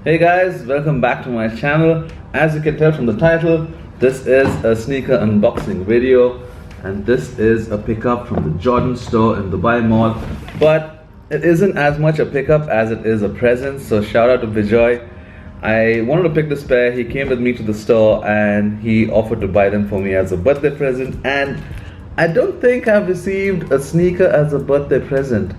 Hey guys, welcome back to my channel. As you can tell from the title, this is a sneaker unboxing video and this is a pickup from the Jordan store in Dubai Mall, but it isn't as much a pickup as it is a present, so shout out to Bijoy. I wanted to pick this pair. He came with me to the store and he offered to buy them for me as a birthday present, and I don't think I've received a sneaker as a birthday present.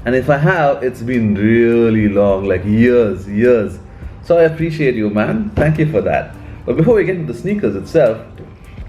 And if I have, it's been really long, like years. So I appreciate you, man. Thank you for that. But before we get into the sneakers itself,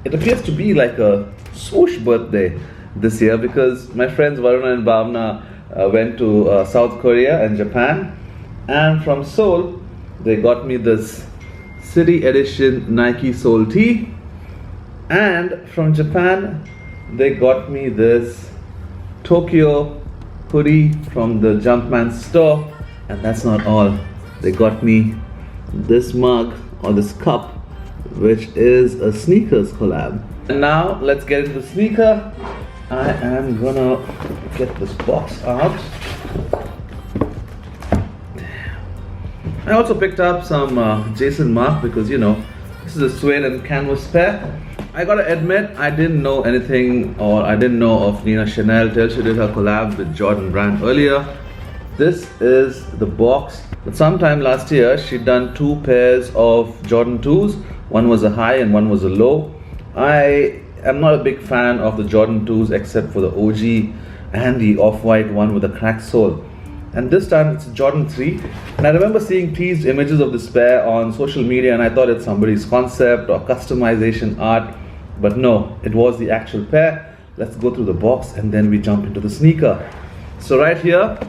it appears to be like a swoosh birthday this year because my friends Varuna and Bhavna went to South Korea and Japan. And from Seoul, they got me this City Edition Nike Soul tee. And from Japan, they got me this Tokyo hoodie from the Jumpman store. And that's not all. They got me this mug or this cup, which is a sneakers collab. And now let's get into the sneaker. I am gonna get this box out. I also picked up some Jason Mark because, you know, this is a suede and canvas pair. I gotta admit, I didn't know anything, or I didn't know of Nina Chanel till she did her collab with Jordan brand earlier. This is the box. But sometime last year, she'd done two pairs of Jordan 2s. One was a high and one was a low. I am not a big fan of the Jordan 2s except for the OG and the off-white one with a cracked sole. And this time it's a Jordan 3. And I remember seeing teased images of this pair on social media and I thought it's somebody's concept or customization art. But no, it was the actual pair. Let's go through the box and then we jump into the sneaker. So right here,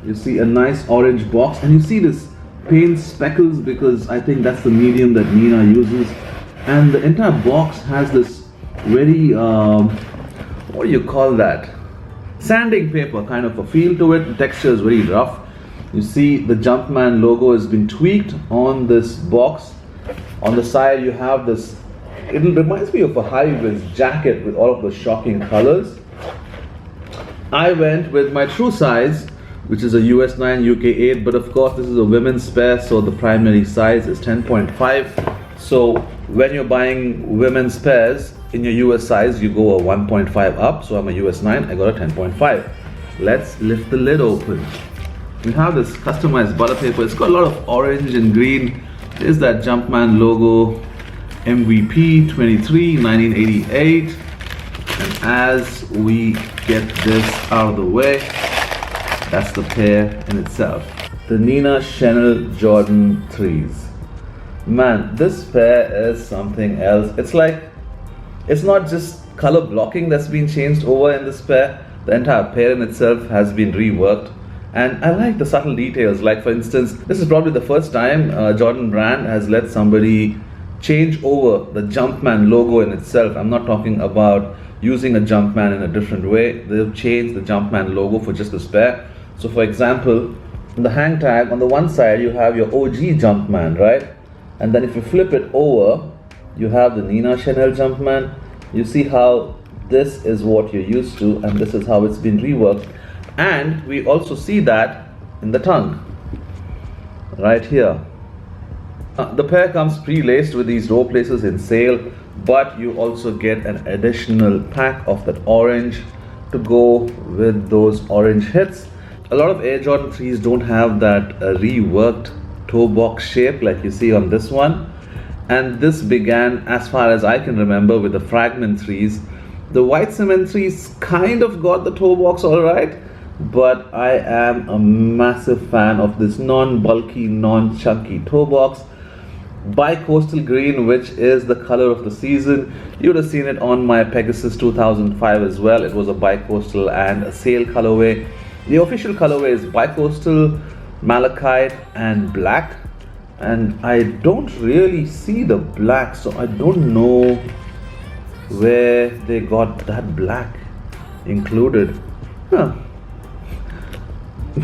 you see a nice orange box and you see this paint speckles because I think that's the medium that Nina uses. And the entire box has this very, what do you call that? Sanding paper kind of a feel to it. The texture is very rough. You see the Jumpman logo has been tweaked on this box. On the side you have this, it reminds me of a high-vis jacket with all of the shocking colors. I went with my true size, which is a US 9 UK 8, but of course this is a women's pair, so the primary size is 10.5. So when you're buying women's pairs in your US size, you go a 1.5 up. So I'm a US 9, I got a 10.5. Let's lift the lid open. We have this customized butter paper. It's got a lot of orange and green. There's that Jumpman logo, MVP 23 1988. And as we get this out of the way, that's the pair in itself. The Nina Chanel Jordan 3s. Man, this pair is something else. It's like, it's not just color blocking that's been changed over in this pair. The entire pair in itself has been reworked. And I like the subtle details. Like for instance, this is probably the first time Jordan brand has let somebody change over the Jumpman logo in itself. I'm not talking about using a Jumpman in a different way. They've changed the Jumpman logo for just this pair. So for example, in the hang tag on the one side you have your OG Jumpman, right? And then if you flip it over, you have the Nina Chanel Jumpman. You see how this is what you're used to and this is how it's been reworked. And we also see that in the tongue, right here. The pair comes pre-laced with these row places in sale, but you also get an additional pack of that orange to go with those orange hits. A lot of Air Jordan 3s don't have that reworked toe box shape like you see on this one. And this began, as far as I can remember, with the Fragment 3s. The white cement 3s kind of got the toe box alright, but I am a massive fan of this non-bulky, non-chunky toe box. Bi-coastal green, which is the color of the season. You would have seen it on my Pegasus 2005 as well. It was a bi-coastal and a sail colorway. The official colorway is bi-coastal, malachite and black. And I don't really see the black, so I don't know where they got that black included.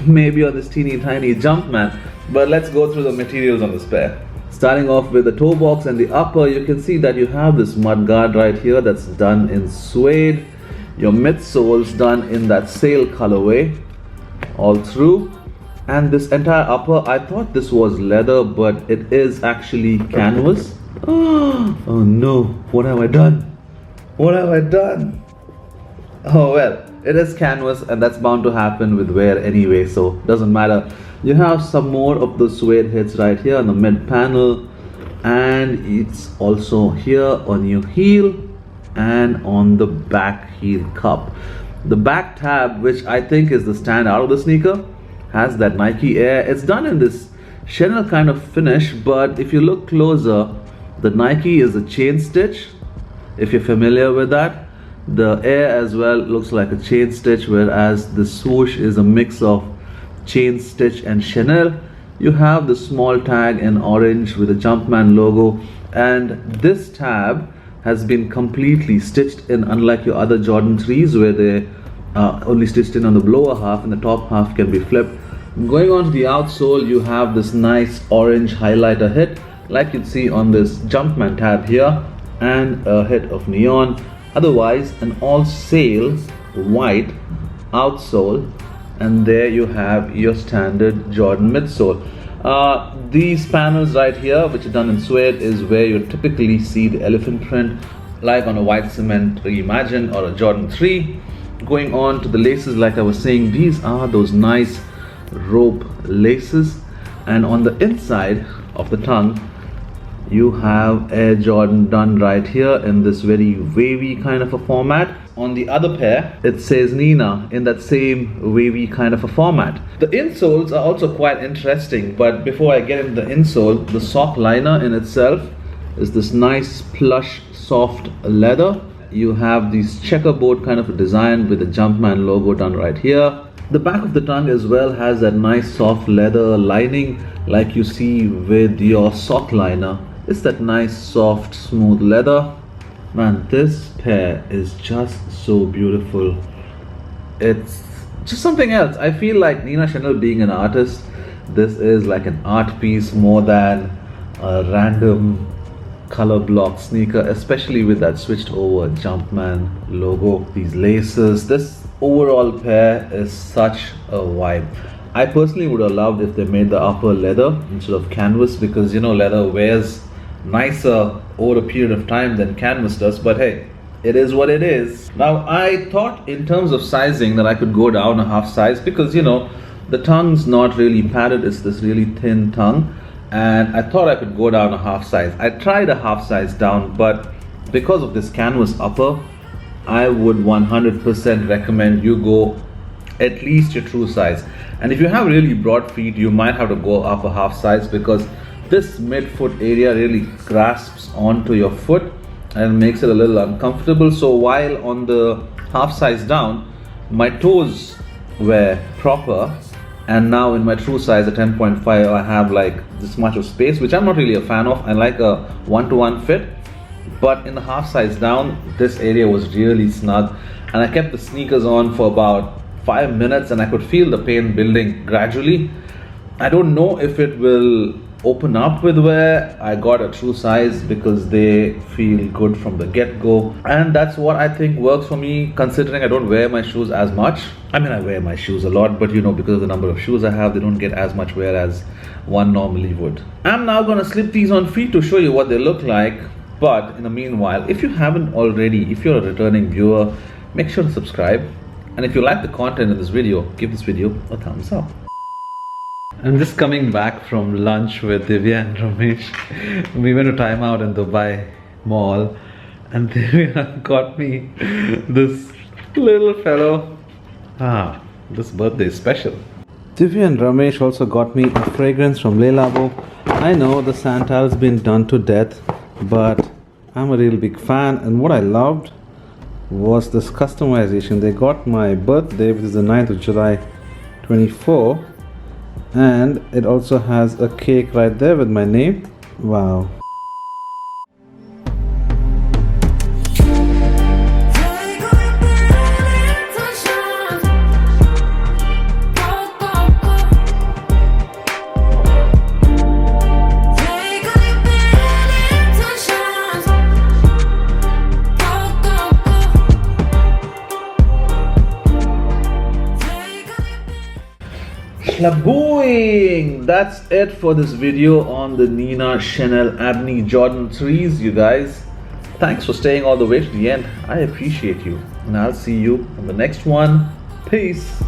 Maybe on this teeny tiny Jumpman. But let's go through the materials on this pair. Starting off with the toe box and the upper, you can see that you have this mud guard right here that's done in suede. Your midsole's done in that sail colorway all through. And this entire upper, I thought this was leather, but it is actually canvas. Oh no, what have I done? What have I done? Oh well, it is canvas and that's bound to happen with wear anyway, so doesn't matter. You have some more of the suede hits right here on the mid panel, and it's also here on your heel and on the back heel cup. The back tab, which I think is the standout of the sneaker, has that Nike Air. It's done in this Chanel kind of finish, but if you look closer, the Nike is a chain stitch. If you're familiar with that, the Air as well looks like a chain stitch, whereas the swoosh is a mix of chain stitch and Chanel. You have the small tag in orange with the Jumpman logo, and this tab has been completely stitched in, unlike your other Jordan 3s where they only stitched in on the lower half and the top half can be flipped. Going on to the outsole, you have this nice orange highlighter hit like you'd see on this Jumpman tab here, and a hit of neon. Otherwise an all sail white outsole, and there you have your standard Jordan midsole. These panels right here, which are done in suede, is where you typically see the elephant print, like on a white cement Reimagine or a Jordan 3. Going on to the laces, like I was saying, these are those nice rope laces, and on the inside of the tongue you have Air Jordan done right here in this very wavy kind of a format. On the other pair, it says Nina in that same wavy kind of a format. The insoles are also quite interesting, but before I get into the insole, the sock liner in itself is this nice plush soft leather. You have this checkerboard kind of a design with the Jumpman logo done right here. The back of the tongue as well has that nice soft leather lining like you see with your sock liner. It's that nice soft smooth leather. Man, this pair is just so beautiful. It's just something else. I feel like Nina Chanel being an artist, this is like an art piece more than a random color block sneaker, especially with that switched over Jumpman logo, these laces. This overall pair is such a vibe. I personally would have loved if they made the upper leather instead of canvas, because you know leather wears nicer over a period of time than canvas does, but hey, it is what it is. Now I thought in terms of sizing that I could go down a half size, because you know the tongue's not really padded, it's this really thin tongue, and I thought I could go down a half size. I tried a half size down, but because of this canvas upper, I would 100% recommend you go at least your true size. And if you have really broad feet, you might have to go up a half size, because this mid-foot area really grasps onto your foot and makes it a little uncomfortable. So while on the half size down, my toes were proper, and now in my true size at 10.5, I have like this much of space, which I'm not really a fan of. I like a one-to-one fit, but in the half size down, this area was really snug, and I kept the sneakers on for about 5 minutes and I could feel the pain building gradually. I don't know if it will open up with where I got a true size, because they feel good from the get-go, and that's what I think works for me, considering I don't wear my shoes as much. I mean, I wear my shoes a lot, but you know, because of the number of shoes I have, they don't get as much wear as one normally would. I'm now gonna slip these on feet to show you what they look like, but in the meanwhile, if you haven't already, if you're a returning viewer, make sure to subscribe, and if you like the content in this video, give this video a thumbs up. I'm just coming back from lunch with Divya and Ramesh. We went to time out in Dubai Mall, and Divya got me this little fellow. This birthday is special. Divya and Ramesh also got me a fragrance from Le Labo. I know the Santal's been done to death, but I'm a real big fan, and what I loved was this customization. They got my birthday, which is the 9th of July 24, and it also has a cake right there with my name. Wow. Labooing! That's it for this video on the Nina Chanel Abney Jordan 3s, you guys. Thanks for staying all the way to the end. I appreciate you. And I'll see you on the next one. Peace.